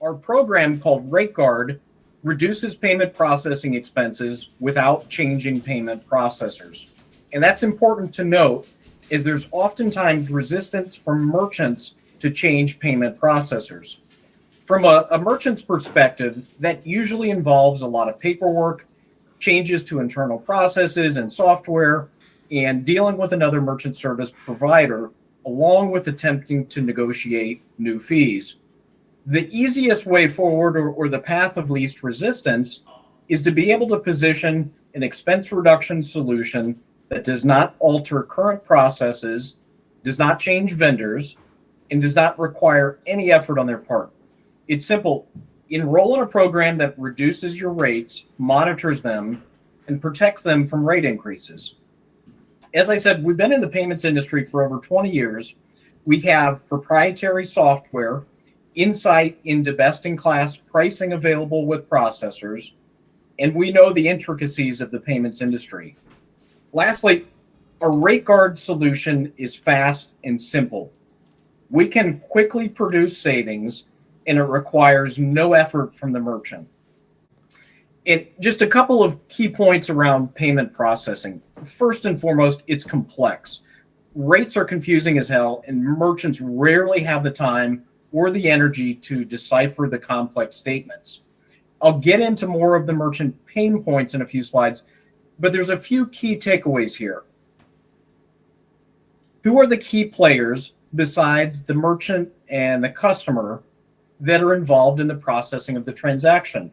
Our program called RateGuard reduces payment processing expenses without changing payment processors. And that's important to note, as there's oftentimes resistance from merchants to change payment processors. From a merchant's perspective, that usually involves a lot of paperwork, changes to internal processes and software, and dealing with another merchant service provider, along with attempting to negotiate new fees. The easiest way forward, or the path of least resistance, is to be able to position an expense reduction solution that does not alter current processes, does not change vendors, and does not require any effort on their part. It's simple. Enroll in a program that reduces your rates, monitors them, and protects them from rate increases. As I said, we've been in the payments industry for over 20 years. We have proprietary software, insight into best-in-class pricing available with processors, and we know the intricacies of the payments industry. Lastly, a RateGuard solution is fast and simple. We can quickly produce savings, and it requires no effort from the merchant. And just a couple of key points around payment processing. First and foremost, it's complex. Rates are confusing as hell, and merchants rarely have the time or the energy to decipher the complex statements. I'll get into more of the merchant pain points in a few slides, but there's a few key takeaways here. Who are the key players besides the merchant and the customer that are involved in the processing of the transaction?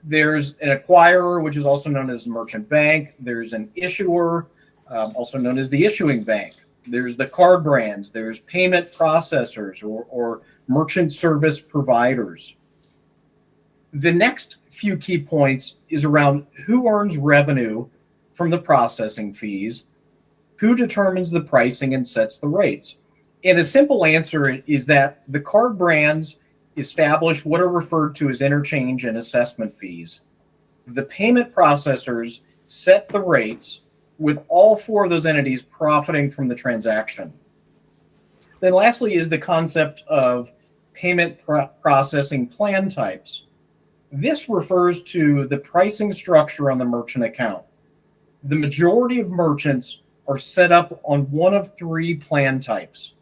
There's an acquirer, which is also known as a merchant bank. There's an issuer, also known as the issuing bank. There's the card brands. There's payment processors or merchant service providers. The next few key points is around who earns revenue from the processing fees, who determines the pricing and sets the rates. And a simple answer is that the card brands establish what are referred to as interchange and assessment fees. The payment processors set the rates, with all four of those entities profiting from the transaction. Then lastly is the concept of payment processing plan types. This refers to the pricing structure on the merchant account. The majority of merchants are set up on one of three plan types.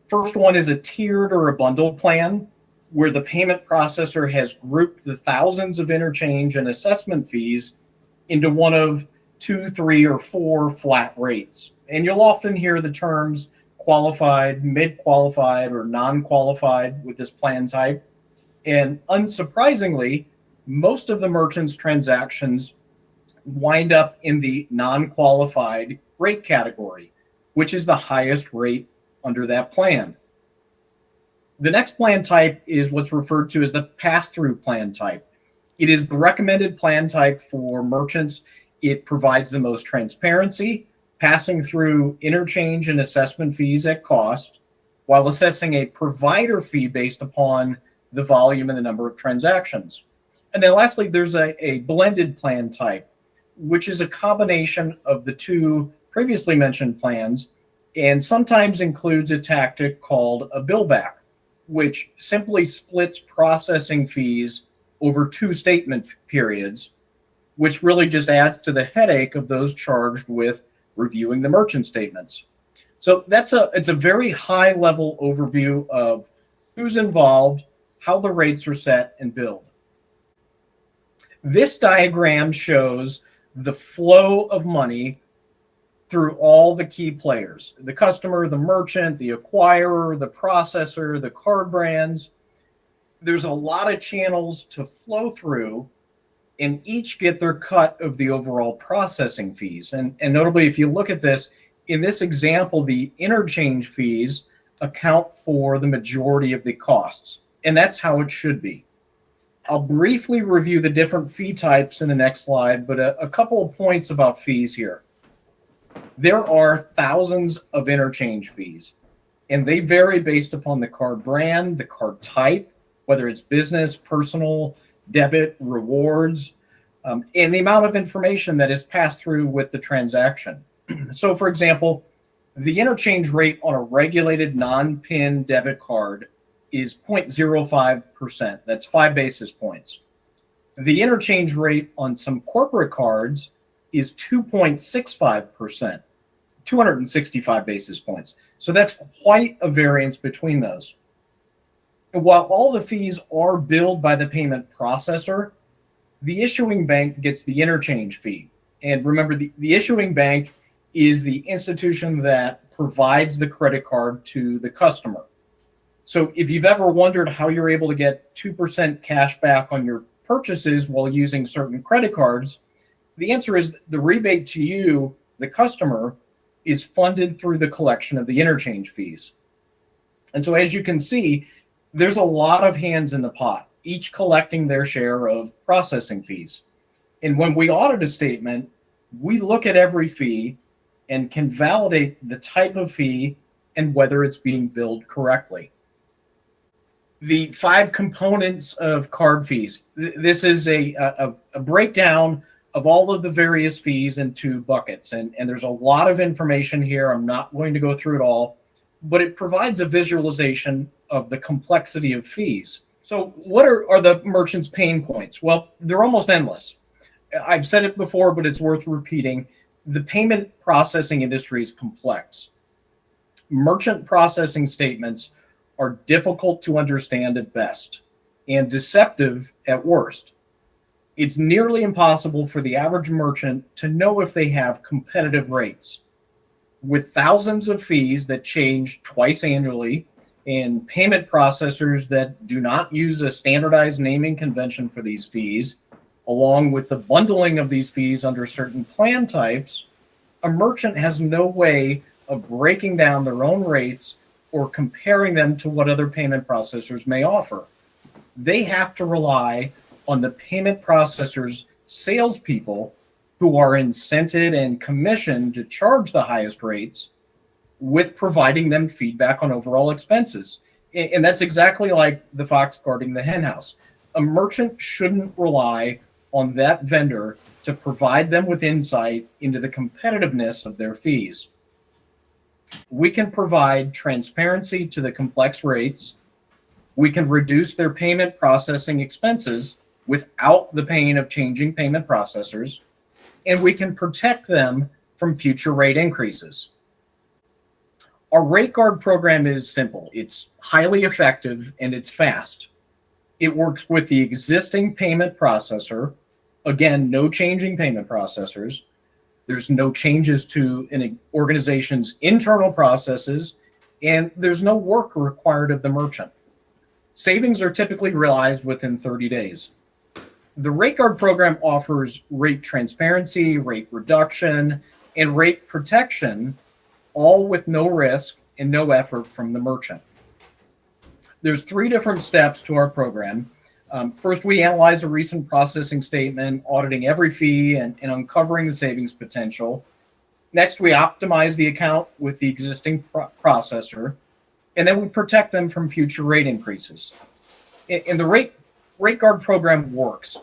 First one is a tiered or a bundled plan, where the payment processor has grouped the thousands of interchange and assessment fees into one of 2, 3, or 4 flat rates. And you'll often hear the terms qualified, mid-qualified, or non-qualified with this plan type. And unsurprisingly, most of the merchants' transactions wind up in the non-qualified rate category, which is the highest rate under that plan. The next plan type is what's referred to as the pass-through plan type. It is the recommended plan type for merchants. It provides the most transparency, passing through interchange and assessment fees at cost, while assessing a provider fee based upon the volume and the number of transactions. And then lastly, there's a blended plan type, which is a combination of the two previously mentioned plans, and sometimes includes a tactic called a billback, which simply splits processing fees over 2 statement periods, which really just adds to the headache of those charged with reviewing the merchant statements. So it's a very high level overview of who's involved, how the rates are set and billed. This diagram shows the flow of money through all the key players: the customer, the merchant, the acquirer, the processor, the card brands. There's a lot of channels to flow through, and each get their cut of the overall processing fees. And notably, if you look at this, in this example, the interchange fees account for the majority of the costs, and that's how it should be. I'll briefly review the different fee types in the next slide, but a couple of points about fees here. There are thousands of interchange fees, and they vary based upon the card brand, the card type, whether it's business, personal, debit, rewards, and the amount of information that is passed through with the transaction. So, for example, the interchange rate on a regulated non-PIN debit card is 0.05%. That's 5 basis points. The interchange rate on some corporate cards is 2.65%, 265 basis points. So that's quite a variance between those. And while all the fees are billed by the payment processor, the issuing bank gets the interchange fee. And remember, the issuing bank is the institution that provides the credit card to the customer. So if you've ever wondered how you're able to get 2% cash back on your purchases while using certain credit cards, the answer is the rebate to you, the customer, is funded through the collection of the interchange fees. And so as you can see, there's a lot of hands in the pot, each collecting their share of processing fees. And when we audit a statement, we look at every fee and can validate the type of fee and whether it's being billed correctly. The 5 components of card fees. This is a breakdown of all of the various fees into buckets. And there's a lot of information here. I'm not going to go through it all, but it provides a visualization of the complexity of fees. So what are the merchant's pain points? Well, they're almost endless. I've said it before, but it's worth repeating. The payment processing industry is complex. Merchant processing statements are difficult to understand at best and deceptive at worst. It's nearly impossible for the average merchant to know if they have competitive rates. With thousands of fees that change twice annually and payment processors that do not use a standardized naming convention for these fees, along with the bundling of these fees under certain plan types, a merchant has no way of breaking down their own rates or comparing them to what other payment processors may offer. They have to rely on the payment processor's salespeople, who are incented and commissioned to charge the highest rates, with providing them feedback on overall expenses. And that's exactly like the fox guarding the henhouse. A merchant shouldn't rely on that vendor to provide them with insight into the competitiveness of their fees. We can provide transparency to the complex rates. We can reduce their payment processing expenses without the pain of changing payment processors, and we can protect them from future rate increases. Our Rate Guard program is simple. It's highly effective and it's fast. It works with the existing payment processor. Again, no changing payment processors. There's no changes to an organization's internal processes, and there's no work required of the merchant. Savings are typically realized within 30 days. The Rate Guard program offers rate transparency, rate reduction, and rate protection, all with no risk and no effort from the merchant. There's 3 different steps to our program. First, we analyze a recent processing statement, auditing every fee and uncovering the savings potential. Next, we optimize the account with the existing processor, and then we protect them from future rate increases. And the Rate Guard program works.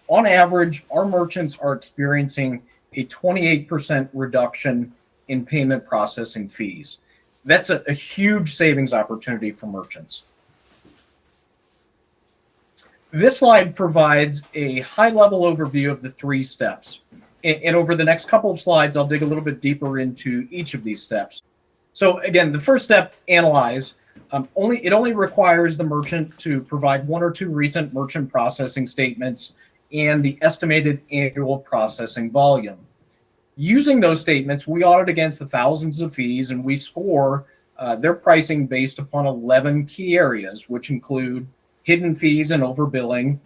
On average, our merchants are experiencing a 28% reduction in payment processing fees. That's a huge savings opportunity for merchants. This slide provides a high-level overview of the 3 steps. And over the next couple of slides, I'll dig a little bit deeper into each of these steps. So again, the first step, analyze. It only requires the merchant to provide 1 or 2 recent merchant processing statements and the estimated annual processing volume. Using those statements, we audit against the thousands of fees, and we score their pricing based upon 11 key areas, which include hidden fees and overbilling,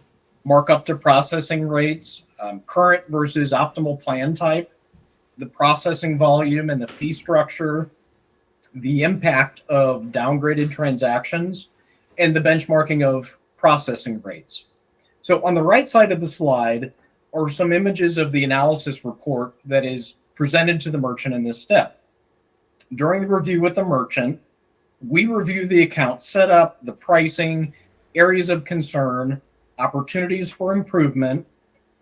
markup to processing rates, current versus optimal plan type, the processing volume and the fee structure, the impact of downgraded transactions, and the benchmarking of processing rates. So on the right side of the slide are some images of the analysis report that is presented to the merchant in this step. During the review with the merchant, we review the account setup, the pricing, areas of concern, opportunities for improvement.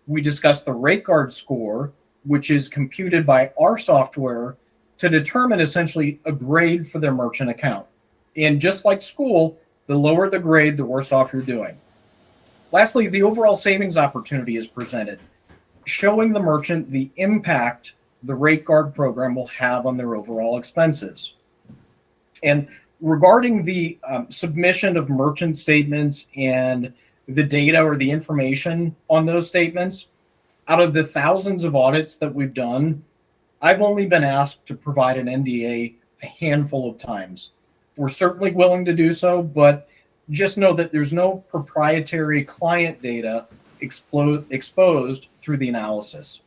We discuss the Rate Guard score, which is computed by our software to determine essentially a grade for their merchant account. And just like school, The lower the grade, the worse off you're doing. Lastly, the overall savings opportunity is presented, showing the merchant the impact the rate guard program will have on their overall expenses. And regarding the submission of merchant statements and the data or the information on those statements, out of the thousands of audits that we've done, I've only been asked to provide an NDA a handful of times. We're certainly willing to do so, but just know that there's no proprietary client data exposed through the analysis.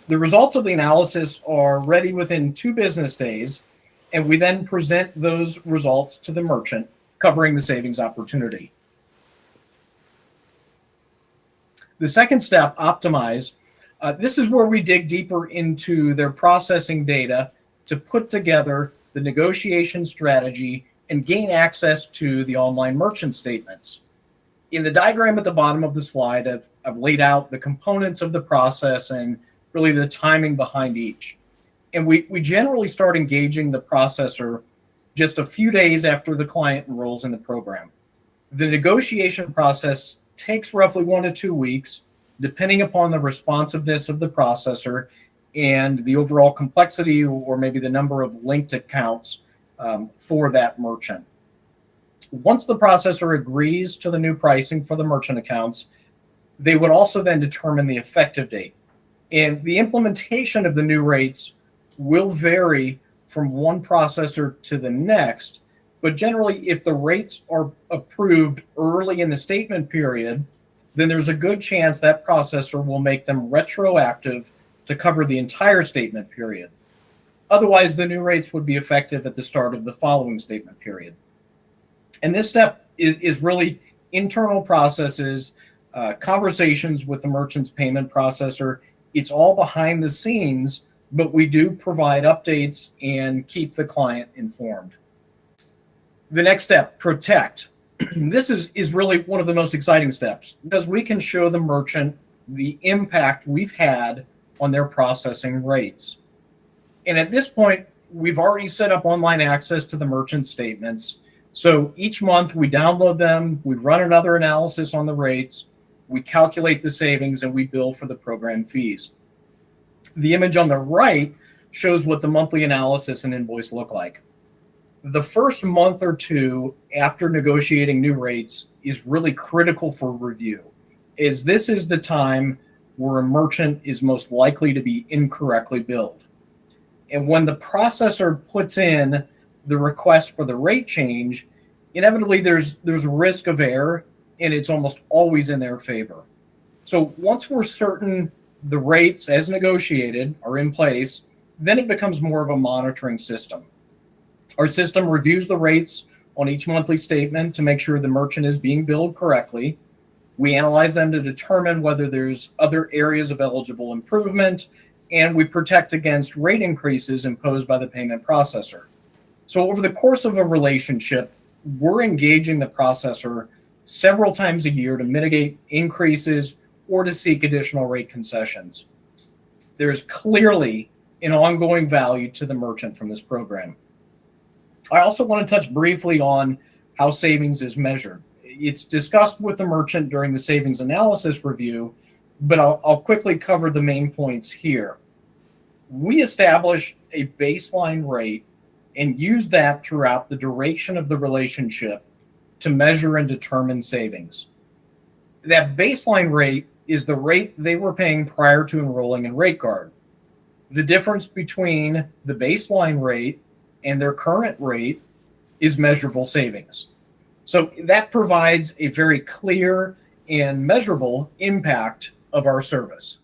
The results of the analysis are ready within 2 business days, and we then present those results to the merchant, covering the savings opportunity. The second step, optimize, this is where we dig deeper into their processing data to put together the negotiation strategy and gain access to the online merchant statements. In the diagram at the bottom of the slide, I've laid out the components of the process and really the timing behind each. And we generally start engaging the processor just a few days after the client enrolls in the program. The negotiation process takes roughly 1 to 2 weeks, depending upon the responsiveness of the processor and the overall complexity or maybe the number of linked accounts for that merchant. Once the processor agrees to the new pricing for the merchant accounts, they would also then determine the effective date. And the implementation of the new rates will vary from one processor to the next, but generally, if the rates are approved early in the statement period, then there's a good chance that processor will make them retroactive to cover the entire statement period. Otherwise, the new rates would be effective at the start of the following statement period. And this step is really internal processes, conversations with the merchant's payment processor. It's all behind the scenes, but we do provide updates and keep the client informed. The next step, protect. This is really one of the most exciting steps because we can show the merchant the impact we've had on their processing rates. And at this point, we've already set up online access to the merchant statements. So each month we download them, we run another analysis on the rates, we calculate the savings, and we bill for the program fees. The image on the right shows what the monthly analysis and invoice look like. The first month or two after negotiating new rates is really critical for review, as this is the time where a merchant is most likely to be incorrectly billed. And when the processor puts in the request for the rate change, inevitably there's a risk of error, and it's almost always in their favor. So once we're certain the rates as negotiated are in place, then it becomes more of a monitoring system. Our system reviews the rates on each monthly statement to make sure the merchant is being billed correctly. We analyze them to determine whether there's other areas of eligible improvement, and we protect against rate increases imposed by the payment processor. So over the course of a relationship, we're engaging the processor several times a year to mitigate increases or to seek additional rate concessions. There is clearly an ongoing value to the merchant from this program. I also want to touch briefly on how savings is measured. It's discussed with the merchant during the savings analysis review, but I'll quickly cover the main points here. We establish a baseline rate and use that throughout the duration of the relationship to measure and determine savings. That baseline rate is the rate they were paying prior to enrolling in Rate Guard. The difference between the baseline rate and their current rate is measurable savings. So that provides a very clear and measurable impact of our service.